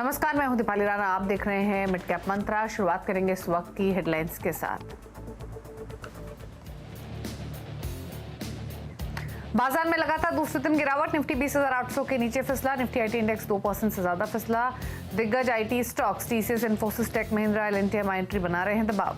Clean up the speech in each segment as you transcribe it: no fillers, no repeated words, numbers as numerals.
नमस्कार, मैं हूं दीपाली राणा। आप देख रहे हैं मिड कैप मंत्रा। शुरुआत करेंगे इस वक्त की हेडलाइंस के साथ। बाजार में लगातार दूसरे दिन गिरावट। निफ्टी 20,800 के नीचे फिसला। निफ्टी आईटी इंडेक्स 2% से ज्यादा फिसला। दिग्गज IT stocks TCS, Infosys, Tech Mahindra, L&T, Mindtree बना रहे हैं दबाव।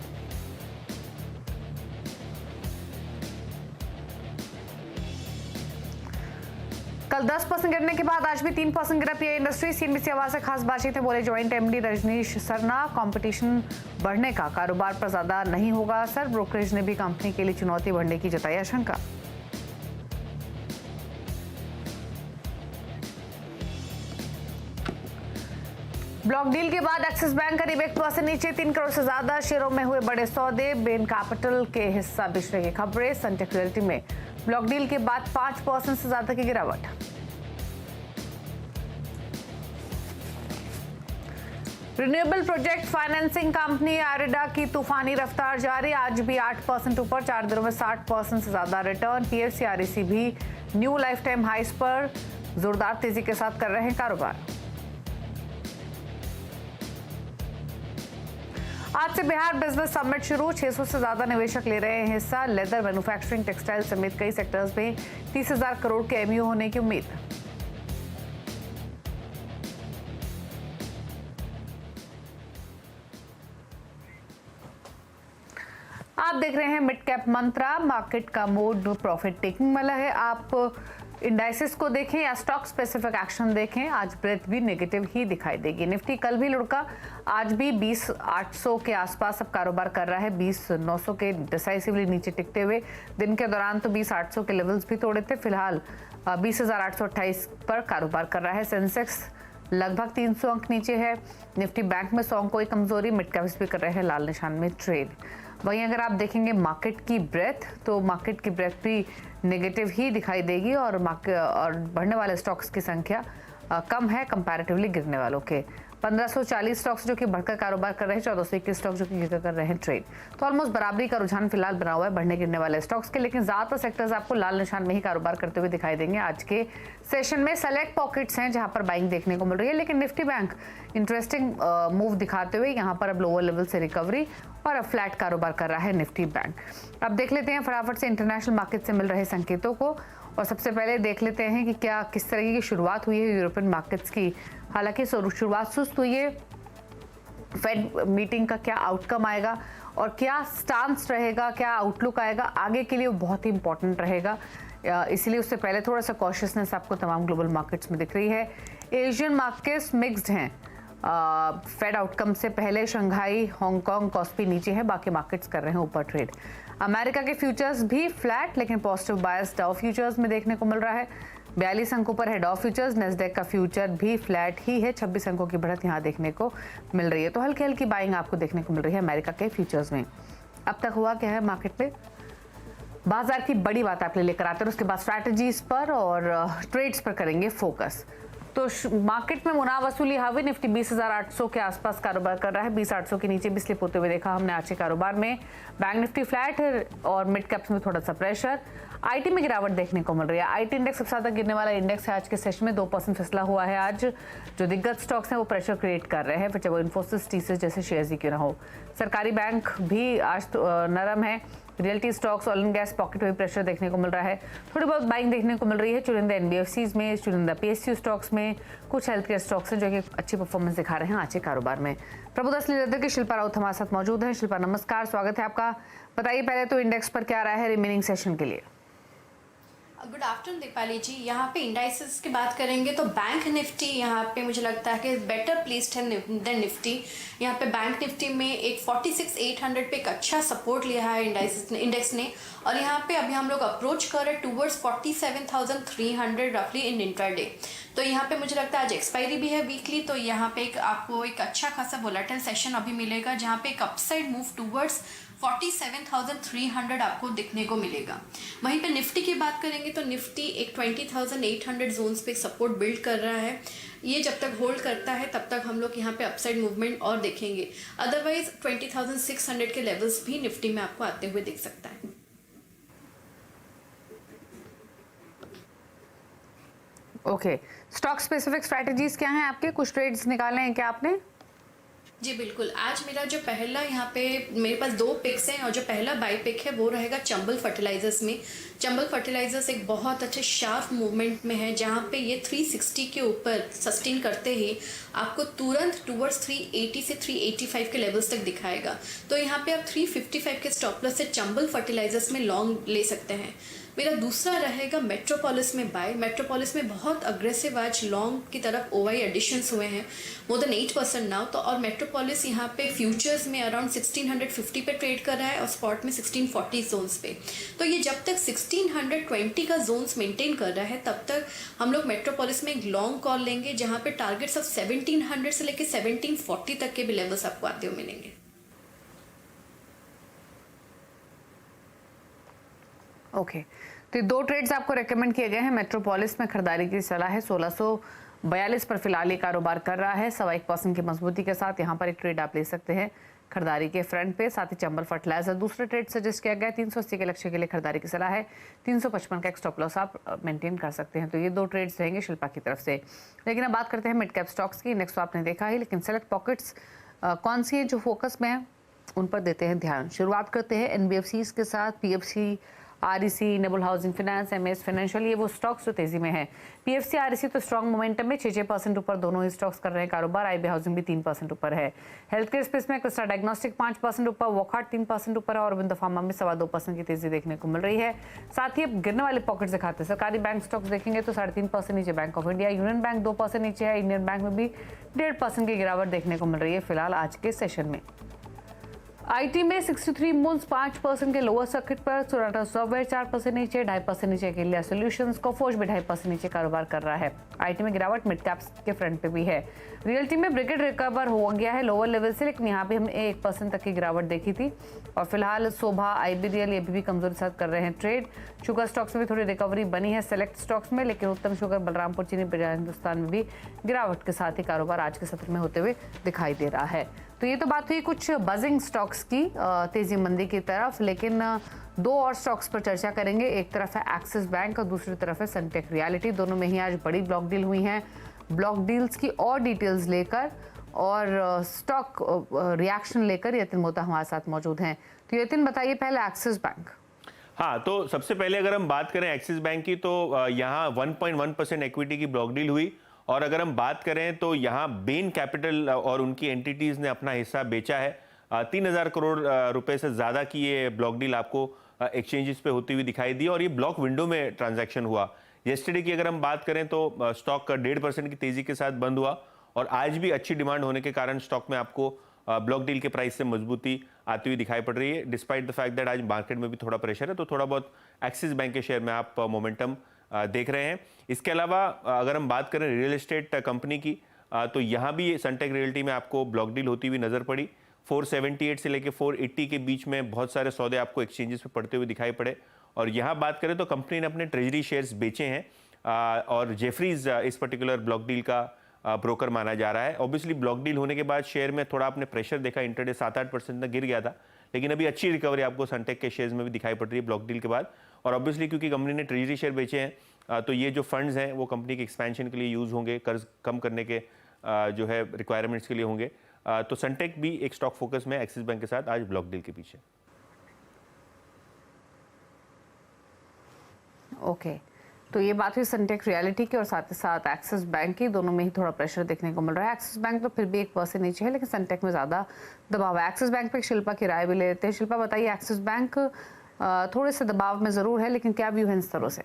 कल 10% गिरने के बाद आज भी 3% गिरा पीआई इंडस्ट्री। सीएनबीसी आवाज से खास बातचीत है, बोले joint MD Rajneesh Sarna. Competition बढ़ने का कारोबार पर ज्यादा नहीं होगा असर। ब्रोकरेज ने भी कंपनी के लिए चुनौती बढ़ने की जताई आशंका। ब्लॉक डील के बाद एक्सिस बैंक करीब 1% नीचे। 3 करोड़ से ज्यादा शेयरों में हुए बड़े सौदे। बेन कैपिटल के हिस्सा बिछने की खबरें। सनटेक रियल्टी में ब्लॉक डील के बाद 5% से ज्यादा की गिरावट। रिन्यूएबल प्रोजेक्ट फाइनेंसिंग कंपनी आरिडा की तूफानी रफ्तार जारी। आज भी 8% ऊपर। 4 दिनों में 60% से ज्यादा रिटर्न। पीएफसी आरईसी भी न्यू लाइफ टाइम हाइस पर जोरदार तेजी के साथ कर रहे हैं कारोबार। आज से बिहार बिजनेस समिट शुरू। 600 से ज्यादा निवेशक ले रहे हैं हिस्सा। लेदर, मैन्युफैक्चरिंग, टेक्सटाइल समेत कई सेक्टर्स में 30,000 करोड़ के एमयू होने की उम्मीद। आप देख रहे हैं मिड कैप मंत्रा। मार्केट का मोड प्रॉफिट टेकिंग वाला है। आप इंडाइसेस को देखें या स्टॉक स्पेसिफिक एक्शन देखें, आज ब्रेथ भी नेगेटिव ही दिखाई देगी। निफ्टी कल भी लुढ़का, आज भी 20,800 के आसपास अब कारोबार कर रहा है। 20,900 के डिसाइसिवली नीचे टिकते हुए। दिन के दौरान तो 20,800 के लेवल्स भी तोड़े थे। फिलहाल 20,828 पर कारोबार कर रहा है। सेंसेक्स लगभग 300 अंक नीचे है। निफ्टी बैंक में 100 अंकों की कमजोरी। मिड कैप्स भी कर रहे हैं लाल निशान में ट्रेड। वहीं अगर आप देखेंगे मार्केट की ब्रेथ, तो मार्केट की ब्रेथ भी नेगेटिव ही दिखाई देगी और बढ़ने वाले स्टॉक्स की संख्या कम है कंपैरेटिवली गिरने वालों के। 1540 स्टॉक्स जो कि बढ़कर कारोबार कर रहे हैं, 1421 स्टॉक्स जो कि गिरकर कर रहे हैं ट्रेड। तो ऑलमोस्ट बराबरी का रुझान फिलहाल बना हुआ है बढ़ने गिरने वाले स्टॉक्स के, लेकिन ज्यादातर सेक्टर्स आपको लाल निशान में ही कारोबार करते हुए दिखाई देंगे। आज के सेशन में सेलेक्ट पॉकेट्स हैं जहां पर बाइंग देखने को मिल रही है, लेकिन निफ्टी बैंक इंटरेस्टिंग मूव दिखाते हुए यहाँ पर अब लोअर लेवल से रिकवरी और अब फ्लैट कारोबार कर रहा है निफ्टी बैंक। अब देख लेते हैं फटाफट से इंटरनेशनल मार्केट से मिल रहे संकेतों को, और सबसे पहले देख लेते हैं कि क्या किस तरह की शुरुआत हुई है यूरोपियन मार्केट्स की। हालांकि शुरुआत सुस्त हुई है। फेड मीटिंग का क्या आउटकम आएगा और क्या स्टांस रहेगा, क्या आउटलुक आएगा आगे के लिए, वो बहुत ही इंपॉर्टेंट रहेगा। इसलिए उससे पहले थोड़ा सा कॉशियसनेस आपको तमाम ग्लोबल मार्केट्स में दिख रही है। एशियन मार्केट्स मिक्स्ड हैं। फेड आउटकम से पहले शंघाई, हांगकांग, कॉस्पी नीचे है, बाकी मार्केट्स कर रहे हैं ऊपर ट्रेड। अमेरिका के फ्यूचर्स भी फ्लैट, लेकिन पॉजिटिव बायस डाउ फ्यूचर्स में देखने को मिल रहा है। 42 अंकों पर है डाउ फ्यूचर्स। नेस्डेक का फ्यूचर भी फ्लैट ही है। 26 अंकों की बढ़त यहाँ देखने को मिल रही है। तो हल्की हल्की बाइंग आपको देखने को मिल रही है अमेरिका के फ्यूचर्स में। अब तक हुआ क्या है मार्केट पे, बाजार की बड़ी बात आपके लिए लेकर आते हैं, उसके बाद स्ट्रैटेजीज पर और ट्रेड्स पर करेंगे फोकस। तो मार्केट में मुनाफा वसूली हावी। निफ्टी 20,800 के आसपास कारोबार कर रहा है। 20,800 के नीचे भी स्लिप होते हुए देखा हमने आज के कारोबार में। बैंक निफ्टी फ्लैट है और मिड कैप्स में थोड़ा सा प्रेशर। आईटी में गिरावट देखने को मिल रही है। आईटी इंडेक्स सबसे ज्यादा गिरने वाला इंडेक्स है। आज के सेशन में 2% फिसला हुआ है। आज जो दिग्गज स्टॉक्स हैं वो प्रेशर क्रिएट कर रहे हैं, फिर चाहे वो इन्फोसिस, टीसीएस जैसे शेयर्स ही क्यों ना हो। सरकारी बैंक भी आज नरम है। Realty stocks, oil and gas pocket में प्रेशर देखने को मिल रहा है। थोड़ी बहुत बाइंग देखने को मिल रही है चुनिंदा एनबीएफसीज में, चुनिंदा पीएसयू स्टॉक्स में। कुछ हेल्थ केयर स्टॉक्स हैं जो कि अच्छी परफॉर्मेंस दिखा रहे हैं आज के कारोबार में। प्रबुदस लीडर की शिल्पा राउत हमारे साथ मौजूद है। शिल्पा नमस्कार, स्वागत है आपका। बताइए पहले तो इंडेक्स पर क्या रहा है रिमेनिंग सेशन के लिए। गुड आफ्टरनून दीपाली जी। यहाँ पे इंडाइसेस की बात करेंगे तो बैंक निफ्टी यहाँ पे मुझे लगता है कि बेटर प्लेस्ड है देन निफ्टी। यहाँ पे बैंक निफ्टी में एक 46,800 पे एक अच्छा सपोर्ट लिया है इंडेक्स ने, और यहाँ पे अभी हम लोग अप्रोच कर रहे हैं टूवर्ड्स 47,300 रफली इन इंट्राडे। तो यहाँ पे मुझे लगता है आज एक्सपायरी भी है वीकली, तो यहाँ पे आपको एक अच्छा खासा वोलेटाइल सेशन अभी मिलेगा जहाँ पे एक अपसाइड मूव टूवर्ड्स 47,300 आपको दिखने को मिलेगा। वहीं पे निफ्टी की बात करेंगे तो निफ्टी एक 20,800 जोन्स पे सपोर्ट बिल्ड कर रहा है। ये जब तक होल्ड करता है तब तक हम लोग यहाँ पे अपसाइड मूवमेंट और देखेंगे। अदरवाइज 20,600 के लेवल्स भी निफ्टी में आपको आते हुए दिख सकता है। ओके, स्टॉक स्पेसिफिक स्ट्रैटेजीज क्या हैं आपके? कुछ ट्रेड्स निकाले हैं क्या आपने? जी बिल्कुल, आज मेरा जो पहला यहाँ पे मेरे पास 2 पिक्स हैं और जो पहला बाई पिक है वो रहेगा चंबल फर्टिलाइजर्स में। चंबल फर्टिलाइजर्स एक बहुत अच्छे शार्प मूवमेंट में है, जहाँ पे ये 360 के ऊपर सस्टेन करते ही आपको तुरंत टूवर्ड्स 380 से 385 के लेवल्स तक दिखाएगा। तो यहाँ पे आप 355 के स्टॉप लॉस से चंबल फर्टिलाइजर्स में लॉन्ग ले सकते हैं। मेरा दूसरा रहेगा मेट्रोपोलिस में बाय। मेट्रोपोलिस में बहुत अग्रेसिव आज लॉन्ग की तरफ ओवाई एडिशंस हुए हैं, मोर देन 8% नाउ। तो और मेट्रोपोलिस यहाँ पे फ्यूचर्स में अराउंड 1650 पे ट्रेड कर रहा है और स्पॉट में 1640 जोन्स पे। तो ये जब तक 1620 का जोन्स मेंटेन कर रहा है तब तक हम लोग मेट्रोपोलिस में एक लॉन्ग कॉल लेंगे, जहाँ पे टारगेट्स ऑफ 1700 से लेकर 1740 तक के भी लेवल्स आपको आते हुए मिलेंगे। ओके, तो ये 2 ट्रेड्स आपको रेकमेंड किए गए हैं। मेट्रोपोलिस में खरीदारी की सलाह है, 1642 पर फिलहाल ये कारोबार कर रहा है 1.25% की मजबूती के साथ। यहाँ पर एक ट्रेड आप ले सकते हैं खरीदारी के फ्रंट पे। साथ ही चंबल फर्टिलाइजर दूसरा ट्रेड सजेस्ट किया गया है, 380 के लक्ष्य के लिए खरीदारी की सलाह है। 355 का एक स्टॉप लॉस आप मेंटेन कर सकते हैं। तो ये 2 ट्रेड्स रहेंगे शिल्पा की तरफ से। लेकिन अब बात करते हैं मिड कैप स्टॉक्स की। नेक्स्ट तो आपने देखा ही, लेकिन सेलेक्ट पॉकेट्स कौन सी है जो फोकस में है उन पर देते हैं ध्यान। शुरुआत करते हैं एनबीएफसीज के साथ। पीएफसी, आरईसी, नेबुल हाउसिंग फाइनेंस, एमएस फाइनेंशियल, ये वो स्टॉक्स जो तेजी में है। पीएफसी, आरईसी तो स्ट्रॉन्ग मोमेंटम में 6% ऊपर दोनों ही स्टॉक्स कर रहे हैं कारोबार। आईबी हाउसिंग भी 3% ऊपर है। हेल्थ केयर स्पेस में क्रिस्टा डायग्नोस्टिक 5% ऊपर, वॉकहार्ट 3% ऊपर है और अरविंद फार्मा में 2.25% की तेजी देखने को मिल रही है। साथ ही अब गिरने वाले पॉकेट्स दिखाते हैं। सरकारी बैंक स्टॉक्स देखेंगे तो 3.5% नीचे bank of India, union bank 2% नीचे है। इंडियन बैंक में भी 1.5% की गिरावट देखने को मिल रही है फिलहाल आज के सेशन में। आईटी में 63 मूव्स 5% के लोअर सर्किट पर। सोनाटा सॉफ्टवेयर 4% नीचे, 2.5% नीचे के लिए सॉल्यूशंस को फोर्ज भी 2.5% नीचे कारोबार कर रहा है। आईटी में गिरावट मिड कैप्स के फ्रंट पे भी है। रियल्टी में ब्रिगेड रिकवर हो गया है लोअर लेवल से, लेकिन यहाँ पे हमने 1% तक की गिरावट देखी थी। और फिलहाल शोभा, आईबीरियल ये भी कमजोरी साथ कर रहे हैं ट्रेड। शुगर स्टॉक्स में भी थोड़ी रिकवरी बनी है सेलेक्ट स्टॉक्स में, लेकिन उत्तम शुगर, बलरामपुर चीनी, बजाज हिंदुस्तान में भी गिरावट के साथ ही कारोबार आज के सत्र में होते हुए दिखाई दे रहा है। तो ये तो बात हुई कुछ बजिंग स्टॉक्स की तेजी मंदी की तरफ, लेकिन 2 और स्टॉक्स पर चर्चा करेंगे। एक तरफ है एक्सिस बैंक और दूसरी तरफ है सनटेक रियलिटी। दोनों में ही आज बड़ी ब्लॉक डील हुई हैं। ब्लॉक डील्स की और डिटेल्स लेकर और स्टॉक रिएक्शन लेकर यतिन मोहता हमारे साथ मौजूद हैं। तो यतिन बताइए पहले एक्सिस बैंक। हाँ, तो सबसे पहले अगर हम बात करें एक्सिस बैंक की तो यहाँ 1.1% इक्विटी की ब्लॉक डील हुई। और अगर हम बात करें तो यहाँ बेन कैपिटल और उनकी एंटिटीज़ ने अपना हिस्सा बेचा है। 3000 करोड़ रुपए से ज़्यादा की ये ब्लॉक डील आपको एक्सचेंजेस पे होती हुई दिखाई दी और ये ब्लॉक विंडो में ट्रांजैक्शन हुआ। येस्टरडे की अगर हम बात करें तो स्टॉक 1.5% की तेज़ी के साथ बंद हुआ और आज भी अच्छी डिमांड होने के कारण स्टॉक में आपको ब्लॉक डील के प्राइस से मजबूती आती हुई दिखाई पड़ रही है। डिस्पाइट द फैक्ट दैट आज मार्केट में भी थोड़ा प्रेशर है, तो थोड़ा बहुत एक्सिस बैंक के शेयर में आप मोमेंटम देख रहे हैं। इसके अलावा अगर हम बात करें रियल एस्टेट कंपनी की तो यहाँ भी सनटेक रियल्टी में आपको ब्लॉक डील होती हुई नजर पड़ी। 478 से लेकर 480 के बीच में बहुत सारे सौदे आपको एक्सचेंजेस पे पड़ते हुए दिखाई पड़े। और यहाँ बात करें तो कंपनी ने अपने ट्रेजरी शेयर्स बेचे हैं और जेफरीज इस पर्टिकुलर ब्लॉक डील का ब्रोकर माना जा रहा है। ऑब्वियसली ब्लॉक डील होने के बाद शेयर में थोड़ा आपने प्रेशर देखा, इंटरडे 7-8% तक गिर गया था, लेकिन अभी अच्छी रिकवरी आपको सनटेक के शेयर्स में भी दिखाई पड़ रही है ब्लॉक डील के बाद। और ऑब्वियसली क्योंकि कंपनी ने ट्रेजरी शेयर बेचे हैं तो ये जो फंड्स हैं वो कंपनी के एक्सपेंशन के लिए यूज़ होंगे, कर्ज कम करने के जो है रिक्वायरमेंट्स के लिए होंगे। तो सनटेक भी एक स्टॉक फोकस में एक्सिस बैंक के साथ आज ब्लॉक डील के पीछे। ओके, तो ये बात हुई सनटेक रियलिटी की और साथ ही साथ एक्सिस बैंक की। दोनों में ही थोड़ा प्रेशर देखने को मिल रहा है। एक्सिस बैंक तो फिर भी 1% नीचे है, लेकिन सनटेक में ज़्यादा दबाव है। एक्सिस बैंक पे शिल्पा की राय भी ले लेते हैं। शिल्पा बताइए, एक्सिस बैंक थोड़े से दबाव में ज़रूर है, लेकिन क्या व्यू है इन स्तरों से?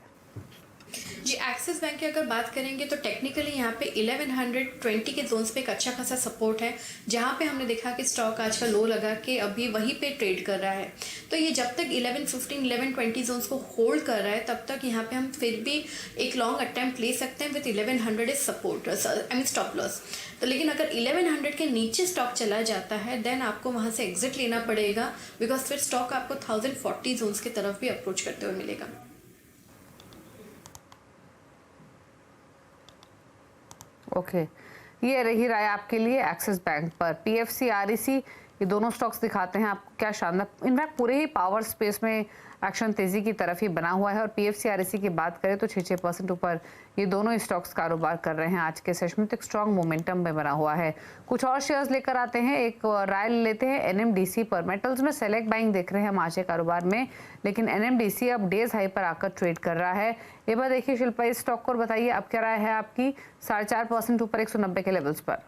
जी, एक्सिस बैंक की अगर बात करेंगे तो टेक्निकली यहाँ पे 1120 के जोन्स पे एक अच्छा खासा सपोर्ट है, जहाँ पे हमने देखा कि स्टॉक आज का लो लगा के अभी वहीं पे ट्रेड कर रहा है। तो ये जब तक 1115 1120 जोन्स को होल्ड कर रहा है तब तक यहाँ पे हम फिर भी एक लॉन्ग अटेम्प्ट ले सकते हैं with 1100 is support, I mean stop loss. तो लेकिन अगर 1100 के नीचे स्टॉक चला जाता है देन आपको वहाँ से एग्जिट लेना पड़ेगा, बिकॉज फिर स्टॉक आपको 1040 जोन्स की तरफ भी अप्रोच करते हुए मिलेगा। ओके, ये रही राय आपके लिए एक्सिस बैंक पर। पीएफसी, आरईसी ये दोनों स्टॉक्स दिखाते हैं आपको क्या शानदार, इनफैक्ट पूरे ही पावर स्पेस में एक्शन तेजी की तरफ ही बना हुआ है। और पीएफसी आरईसी की बात करें तो 6% ऊपर ये दोनों ही स्टॉक्स कारोबार कर रहे हैं आज के सेशन में, तो एक स्ट्रॉन्ग मोमेंटम में बना हुआ है। कुछ और शेयर्स लेकर आते हैं, एक राय लेते हैं एनएमडीसी पर। मेटल्स में सेलेक्ट बाइंग देख रहे हैं हम आज के कारोबार में, लेकिन एनएमडीसी अब डेज हाई पर आकर ट्रेड कर रहा है। एक बार देखिए शिल्पा इस स्टॉक को, बताइए अब क्या राय है आपकी 4.5% ऊपर 190 के लेवल्स पर।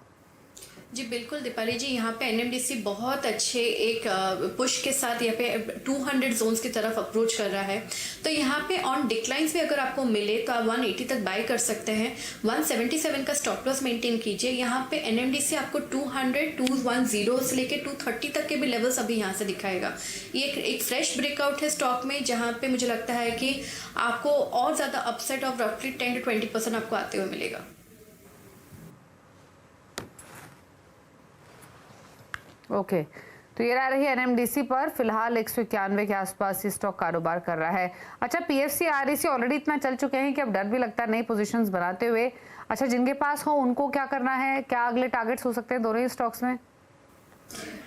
जी बिल्कुल दीपाली जी, यहाँ पे एनएमडीसी बहुत अच्छे एक पुश के साथ यहाँ पे 200 जोन्स की तरफ अप्रोच कर रहा है। तो यहाँ पे ऑन डिक्लाइंस भी अगर आपको मिले तो आप 180 तक बाय कर सकते हैं। 177 का स्टॉप लॉस मेंटेन कीजिए। यहाँ पे एनएमडीसी आपको 200, 210 से लेके 230 तक के भी लेवल्स अभी यहाँ से दिखाएगा। ये एक फ्रेश ब्रेकआउट है स्टॉक में, जहाँ पे मुझे लगता है कि आपको और ज़्यादा अपसाइड ऑफ रफली 10 to 20% आपको आते हुए मिलेगा। ओके तो ये रही एनएमडीसी पर, फिलहाल 191 के आसपास ये स्टॉक कारोबार कर रहा है। अच्छा पीएफसी आरईसी ऑलरेडी इतना चल चुके हैं कि अब डर भी लगता है नई पोजीशंस बनाते हुए। अच्छा जिनके पास हो उनको क्या करना है, क्या अगले टारगेट्स हो सकते हैं दोनों ही स्टॉक्स में?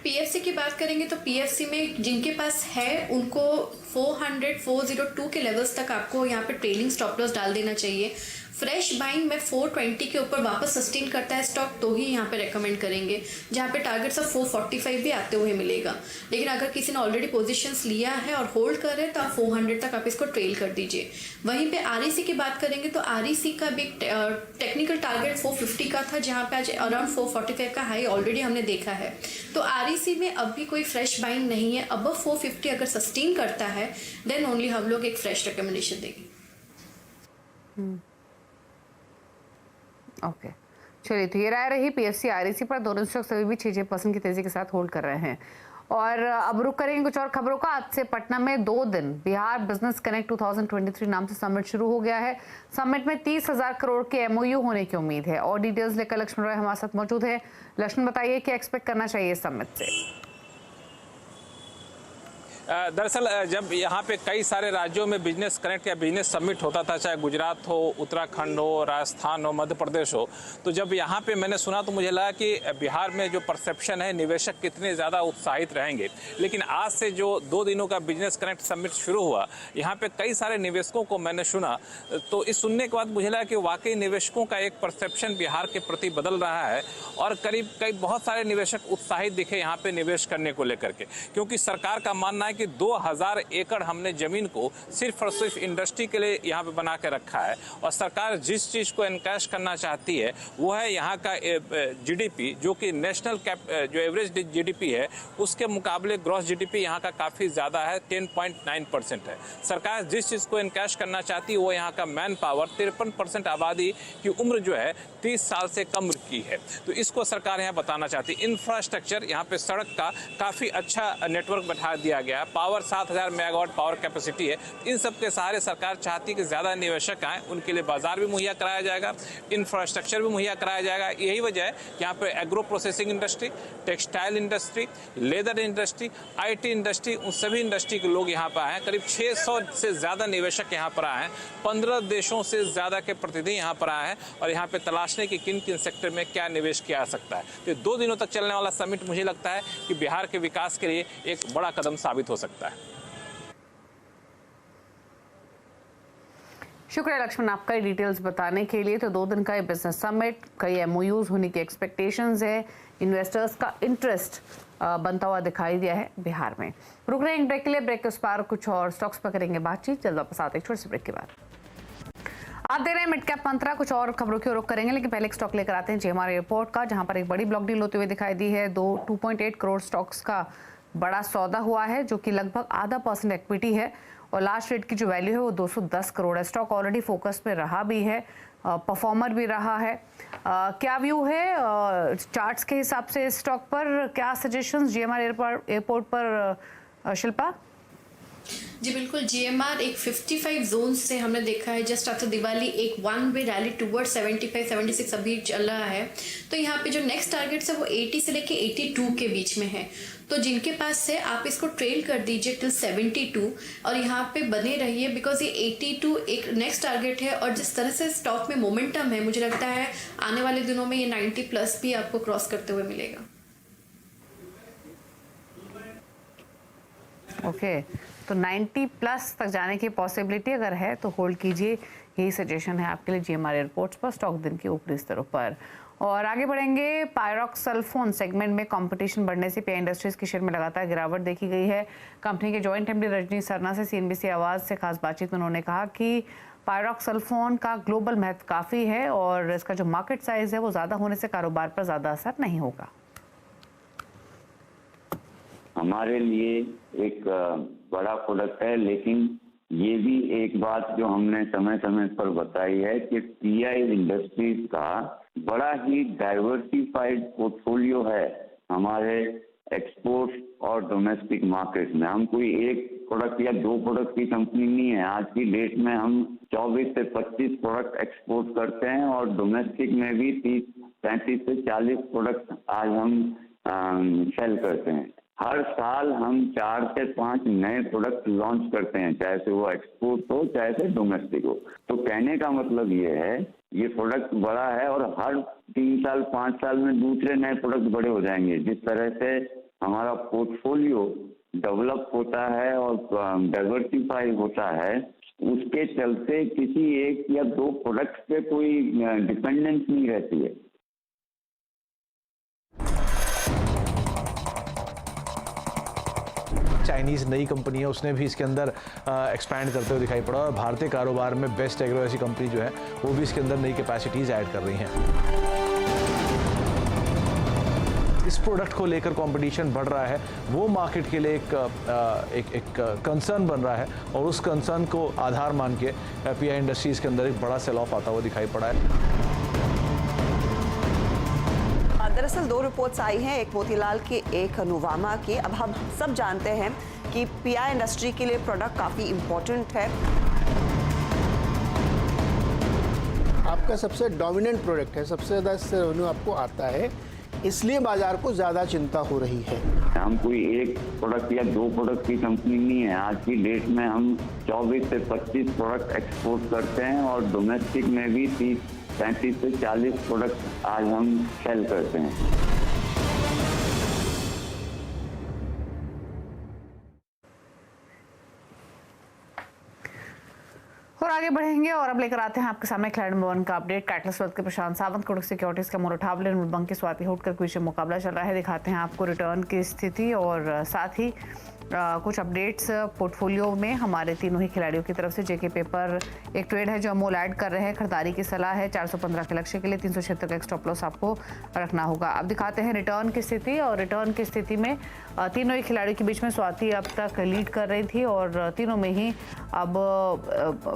पीएफसी की बात करेंगे तो पीएफसी में जिनके पास है उनको 402 के लेवल्स तक आपको यहाँ पे ट्रेलिंग स्टॉप लॉस डाल देना चाहिए। फ्रेश बाइंग में 420 के ऊपर वापस सस्टेन करता है स्टॉक तो ही यहाँ पे रेकमेंड करेंगे, जहाँ पे टारगेट्स ऑफ 445 भी आते हुए मिलेगा। लेकिन अगर किसी ने ऑलरेडी पोजीशंस लिया है और होल्ड कर रहे हैं तो आप 400 तक आप इसको ट्रेल कर दीजिए। वहीं पे आरईसी की बात करेंगे तो आरईसी का भी टेक्निकल टारगेट 450 का था, जहाँ पे आज अराउंड 445 का हाई ऑलरेडी हमने देखा है। तो आरईसी में अब भी कोई फ्रेश बाइंग नहीं है। अब 450 अगर सस्टेन करता है देन ओनली हम लोग एक फ्रेश रिकमेंडेशन देंगे। ओके चलिए, तो ये राय रही पीएफसी आरईसी पर। दोनों स्टॉक्स अभी भी 6% की तेजी के साथ होल्ड कर रहे हैं। और अब रुक करेंगे कुछ और खबरों का। आज से पटना में 2 दिन बिहार बिजनेस कनेक्ट 2023 नाम से समिट शुरू हो गया है। समिट में 30,000 करोड़ के एमओयू होने की उम्मीद है। और डिटेल्स लेकर लक्ष्मण रॉय हमारे साथ मौजूद है। लक्ष्मण बताइए क्या एक्सपेक्ट करना चाहिए समिट से? दरअसल जब यहाँ पे कई सारे राज्यों में बिजनेस कनेक्ट या बिजनेस समिट होता था, चाहे गुजरात हो, उत्तराखंड हो, राजस्थान हो, मध्य प्रदेश हो, तो जब यहाँ पे मैंने सुना तो मुझे लगा कि बिहार में जो परसेप्शन है निवेशक कितने ज़्यादा उत्साहित रहेंगे। लेकिन आज से जो 2 दिनों का बिजनेस कनेक्ट समिट शुरू हुआ, यहाँ पे कई सारे निवेशकों को मैंने सुना, तो इस सुनने के बाद मुझे लगा कि वाकई निवेशकों का एक परसेप्शन बिहार के प्रति बदल रहा है। और कई बहुत सारे निवेशक उत्साहित दिखे यहाँ पे निवेश करने को लेकर के, क्योंकि सरकार का मानना है कि 2000 एकड़ हमने जमीन को सिर्फ और सिर्फ इंडस्ट्री के लिए यहाँ पे बना के रखा है। और सरकार जिस चीज़ को एनकैश करना चाहती है वो है यहाँ का जीडीपी, जो कि नेशनल जो एवरेज जीडीपी है उसके मुकाबले ग्रॉस जीडीपी यहाँ का काफ़ी ज़्यादा है, 10.9% है। सरकार जिस चीज़ को एनकैश करना चाहती है वो यहाँ का मैन पावर, 53% आबादी की उम्र जो है 30 साल से कम की है, तो इसको सरकार यहाँ बताना चाहती है। इंफ्रास्ट्रक्चर यहाँ पे सड़क का काफ़ी अच्छा नेटवर्क बैठा दिया गया है। पावर 7000 मेगावाट पावर कैपेसिटी है। इन सब के सहारे सरकार चाहती है कि ज़्यादा निवेशक आएँ, उनके लिए बाजार भी मुहैया कराया जाएगा, इंफ्रास्ट्रक्चर भी मुहैया कराया जाएगा। यही वजह है कि यहाँ पे agro processing industry, textile industry, leather industry, IT industry, उन सभी इंडस्ट्री के लोग यहाँ पर आए हैं। करीब 600 से ज़्यादा निवेशक यहाँ पर आए हैं। 15 देशों से ज़्यादा के प्रतिनिधि यहाँ पर आए हैं और यहाँ पे तलाशने की किन किन सेक्टर में क्या निवेश किया जा सकता है। तो 2 दिनों तक चलने वाला समिट मुझे लगता है कि बिहार के विकास के लिए एक बड़ा कदम साबित हो सकता है। शुक्रिया लक्ष्मण आपका डिटेल्स बताने के लिए। तो 2 दिन का ये बिजनेस समिट, कई एमओयूज होने की एक्सपेक्टेशंस है, इन्वेस्टर्स का इंटरेस्ट बनता हुआ दिखाई दिया है बिहार में। रुक रहे हैं ब्रेक के लिए, ब्रेक के उस पार कुछ और स्टॉक्स पर करेंगे बातचीत। जल्द वापस आते हैं छोटे से ब्रेक के बाद। आप दे रहे हैं मिड कैप मंत्रा, कुछ और खबरों की रुख करेंगे, लेकिन पहले एक स्टॉक लेकर आते हैं जेएमआर एयरपोर्ट का, जहां पर एक बड़ी ब्लॉक डील होते हुए दिखाई दी है। 2.8 करोड़ स्टॉक्स का बड़ा सौदा हुआ है, जो कि लगभग 0.5% इक्विटी है और लास्ट रेट की जो वैल्यू है वो 210 करोड़ है। स्टॉक ऑलरेडी फोकस पे रहा भी है, परफॉर्मर भी रहा है। क्या व्यू है चार्ट्स के हिसाब से इस स्टॉक पर? क्या सजेशंस जेएमआर एयरपोर्ट पर शिल्पा? जी बिल्कुल, जीएमआर एक 55 जोन से हमने देखा है जस्ट आफ्टर दिवाली एक 1 वे रैली टुवर्ड 75-76 अभी चल रहा है। तो यहाँ पे जो नेक्स्ट टारगेट्स है वो 80 से लेके 82 के बीच में है। तो जिनके पास है आप इसको ट्रेल कर दीजिए टिल 72 और यहाँ पे बने रहिए, बिकॉज ये 82 एक नेक्स्ट टारगेट है। और जिस तरह से स्टॉक में मोमेंटम है, मुझे लगता है आने वाले दिनों में ये 90+ भी आपको क्रॉस करते हुए मिलेगा। ओके, तो 90 प्लस तक जाने की पॉसिबिलिटी अगर है तो होल्ड कीजिए, यही सजेशन है आपके लिए जीएमआर एयरपोर्ट्स पर स्टॉक दिन के ऊपरी स्तरों पर। और आगे बढ़ेंगे, पायरॉक्सल्फोन सेगमेंट में कंपटीशन बढ़ने से पीआई इंडस्ट्रीज के शेयर में लगातार गिरावट देखी गई है। कंपनी के जॉइंट एमडी रजनी सरना से सीएनबीसी आवाज से खास बातचीत में उन्होंने कहा कि पायरॉक्सल्फोन का ग्लोबल महत्व काफ़ी है और इसका जो मार्केट साइज है वो ज़्यादा होने से कारोबार पर ज़्यादा असर नहीं होगा। हमारे लिए एक बड़ा प्रोडक्ट है, लेकिन ये भी एक बात जो हमने समय समय पर बताई है कि पीआई इंडस्ट्रीज का बड़ा ही डाइवर्सिफाइड पोर्टफोलियो है हमारे एक्सपोर्ट और डोमेस्टिक मार्केट में। हम कोई एक प्रोडक्ट या दो प्रोडक्ट की कंपनी नहीं है। आज की डेट में हम 24 से 25 प्रोडक्ट एक्सपोर्ट करते हैं और डोमेस्टिक में भी 30-35 से 40 प्रोडक्ट आज हम सेल करते हैं। हर साल हम 4 से 5 नए प्रोडक्ट लॉन्च करते हैं, चाहे से वो एक्सपोर्ट हो चाहे से डोमेस्टिक हो। तो कहने का मतलब ये है, ये प्रोडक्ट बड़ा है और हर 3 साल 5 साल में दूसरे नए प्रोडक्ट बड़े हो जाएंगे। जिस तरह से हमारा पोर्टफोलियो डेवलप होता है और डाइवर्सिफाई होता है, उसके चलते किसी एक या दो प्रोडक्ट्स पे कोई डिपेंडेंस नहीं रहती है। चाइनीज़ नई कंपनी है, उसने भी इसके अंदर एक्सपैंड करते हुए दिखाई पड़ा और भारतीय कारोबार में बेस्ट एग्रो ऐसी कंपनी जो है वो भी इसके अंदर नई कैपेसिटीज़ ऐड कर रही हैं। इस प्रोडक्ट को लेकर कंपटीशन बढ़ रहा है, वो मार्केट के लिए एक कंसर्न बन रहा है और उस कंसर्न को आधार मान के पीआई इंडस्ट्रीज़ के अंदर एक बड़ा सेल ऑफ आता हुआ दिखाई पड़ा है। दरअसल 2 रिपोर्ट्स आई हैं, एक मोतीलाल की, एक नुवामा की। अब हम सब जानते हैं कि पीआई इंडस्ट्री के लिए प्रोडक्ट काफ़ी इम्पोर्टेंट है। आपका सबसे डोमिनेंट प्रोडक्ट है, सबसे ज़्यादा इससे रेवेन्यू आपको आता है, इसलिए बाजार को ज़्यादा चिंता हो रही है। हम कोई एक प्रोडक्ट या दो प्रोडक्ट की कंपनी नहीं है। आज की डेट में हम 24 से 25 प्रोडक्ट एक्सपोर्ट करते हैं और डोमेस्टिक में भी 30-35 से 40 प्रोडक्ट आज हम सेल करते हैं। और आगे बढ़ेंगे और अब लेकर आते हैं आपके सामने खिलाड़ी नंबर 1 का अपडेट। कैटलिस्ट वेल्थ के प्रशांत सावंत, कोटक सिक्योरिटीज का मोर ठावले, बैंक के स्वाति होटकर क्विज मुकाबला चल रहा है। दिखाते हैं आपको रिटर्न की स्थिति और साथ ही कुछ अपडेट्स पोर्टफोलियो में हमारे तीनों ही खिलाड़ियों की तरफ से। जेके पेपर एक ट्रेड है जो अमोल ऐड कर रहे हैं, खरीदारी की सलाह है 415 के लक्ष्य के लिए, 376 का स्टॉप लॉस आपको रखना होगा। अब दिखाते हैं रिटर्न की स्थिति और रिटर्न की स्थिति में तीनों ही खिलाड़ियों के बीच में स्वाति अब तक लीड कर रही थी और तीनों में ही अब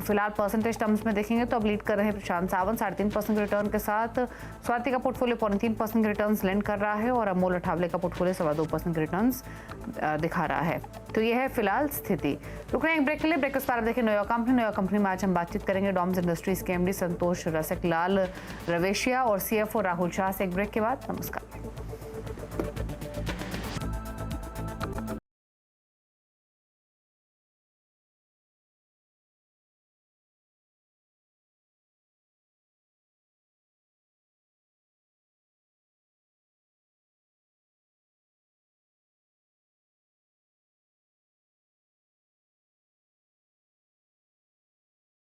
फिलहाल परसेंटेज टर्म्स में देखेंगे तो अब लीड कर रहे हैं प्रशांत सावंत 3.5% रिटर्न के साथ। स्वाति का पोर्टफोलियो 3.5% रिटर्न लेंड कर रहा है और अमोल अठावले का पोर्टफोलियो 2.25% रिटर्न दिखा रहा है। तो ये है फिलहाल स्थिति। रुक रहे हैं एक ब्रेक के लिए। ब्रेक के बाद देखें न्यूयॉर्क कंपनी में आज हम बातचीत करेंगे डॉम्स इंडस्ट्रीज के एमडी संतोष रसिक लाल रवेशिया और सीएफओ राहुल शाह से एक ब्रेक के बाद। नमस्कार।